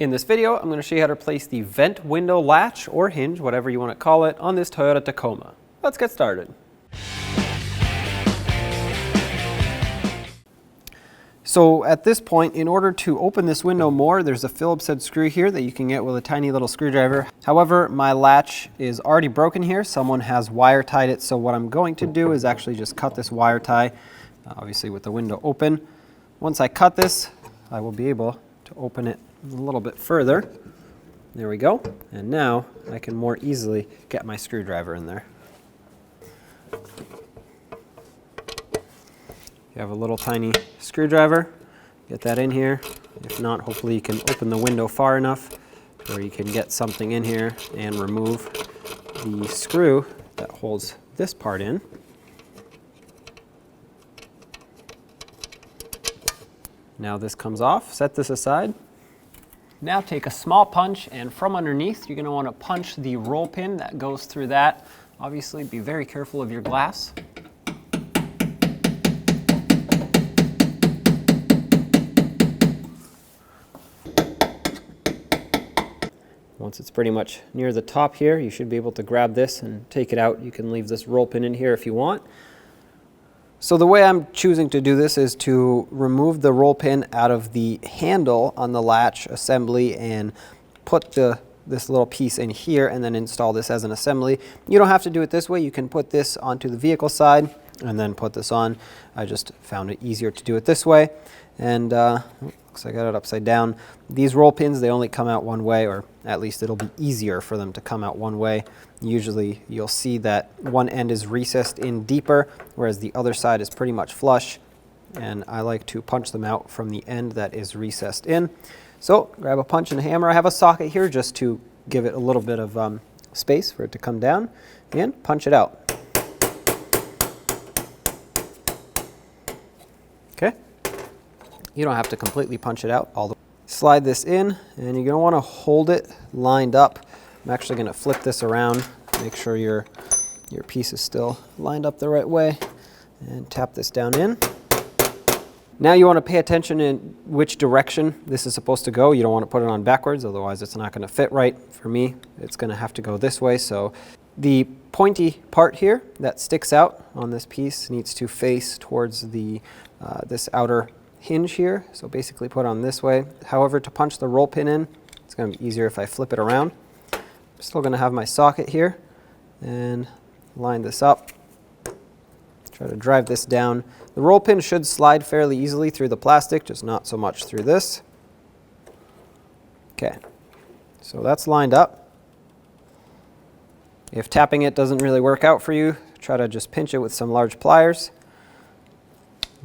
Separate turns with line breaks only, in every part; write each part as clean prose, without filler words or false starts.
In this video, I'm going to show you how to place the vent window latch or hinge, whatever you want to call it, on this Toyota Tacoma. Let's get started. So at this point, in order to open this window more, there's a Phillips head screw here that you can get with a tiny little screwdriver. However, my latch is already broken here. Someone has wire tied it, so what I'm going to do is actually just cut this wire tie, obviously with the window open. Once I cut this, I will be able to open it a little bit further. There we go. And now I can more easily get my screwdriver in there. You have a little tiny screwdriver, get that in here. If not, hopefully you can open the window far enough where you can get something in here and remove the screw that holds this part in. Now this comes off, set this aside. Now take a small punch, and from underneath you're going to want to punch the roll pin that goes through that. Obviously be very careful of your glass. Once it's pretty much near the top here, you should be able to grab this and take it out. You can leave this roll pin in here if you want. So the way I'm choosing to do this is to remove the roll pin out of the handle on the latch assembly and put this little piece in here and then install this as an assembly. You don't have to do it this way. You can put this onto the vehicle side and then put this on. I just found it easier to do it this way. And looks like I got it upside down. These roll pins, they only come out one way, or at least it'll be easier for them to come out one way. Usually you'll see that one end is recessed in deeper, whereas the other side is pretty much flush. And I like to punch them out from the end that is recessed in. So grab a punch and a hammer. I have a socket here just to give it a little bit of space for it to come down, and punch it out. Okay. You don't have to completely punch it out all the way. Slide this in, and you're going to want to hold it lined up. I'm actually going to flip this around, make sure your piece is still lined up the right way, and tap this down in. Now you want to pay attention in which direction this is supposed to go. You don't want to put it on backwards, otherwise it's not going to fit right. For me, it's going to have to go this way. So the pointy part here that sticks out on this piece needs to face towards the this outer hinge here. So basically put on this way. However, to punch the roll pin in, it's going to be easier if I flip it around. I'm still going to have my socket here and line this up. Try to drive this down. The roll pin should slide fairly easily through the plastic, just not so much through this. Okay, so that's lined up. If tapping it doesn't really work out for you, try to just pinch it with some large pliers.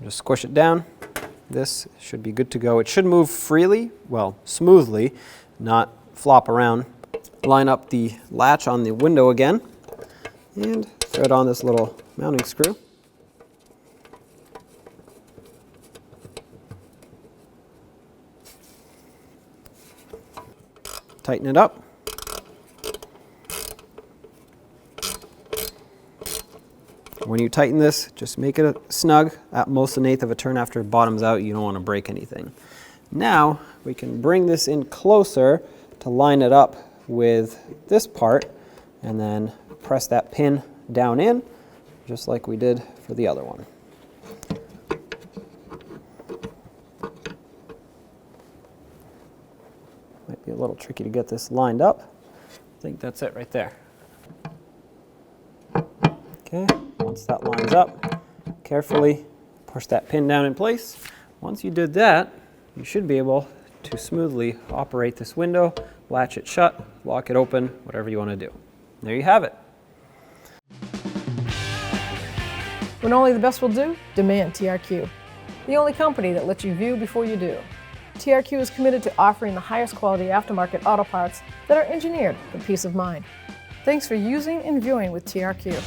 Just squish it down. This should be good to go. It should move freely, well, smoothly, not flop around. Line up the latch on the window again and thread on this little mounting screw. Tighten it up. When you tighten this, just make it snug, at most 1/8 of a turn after it bottoms out. You don't want to break anything. Now we can bring this in closer to line it up with this part, and then press that pin down in, just like we did for the other one. Might be a little tricky to get this lined up. I think that's it right there. Okay. Once that lines up, carefully push that pin down in place. Once you did that, you should be able to smoothly operate this window, latch it shut, lock it open, whatever you want to do. There you have it.
When only the best will do, demand TRQ. The only company that lets you view before you do. TRQ is committed to offering the highest quality aftermarket auto parts that are engineered for peace of mind. Thanks for using and viewing with TRQ.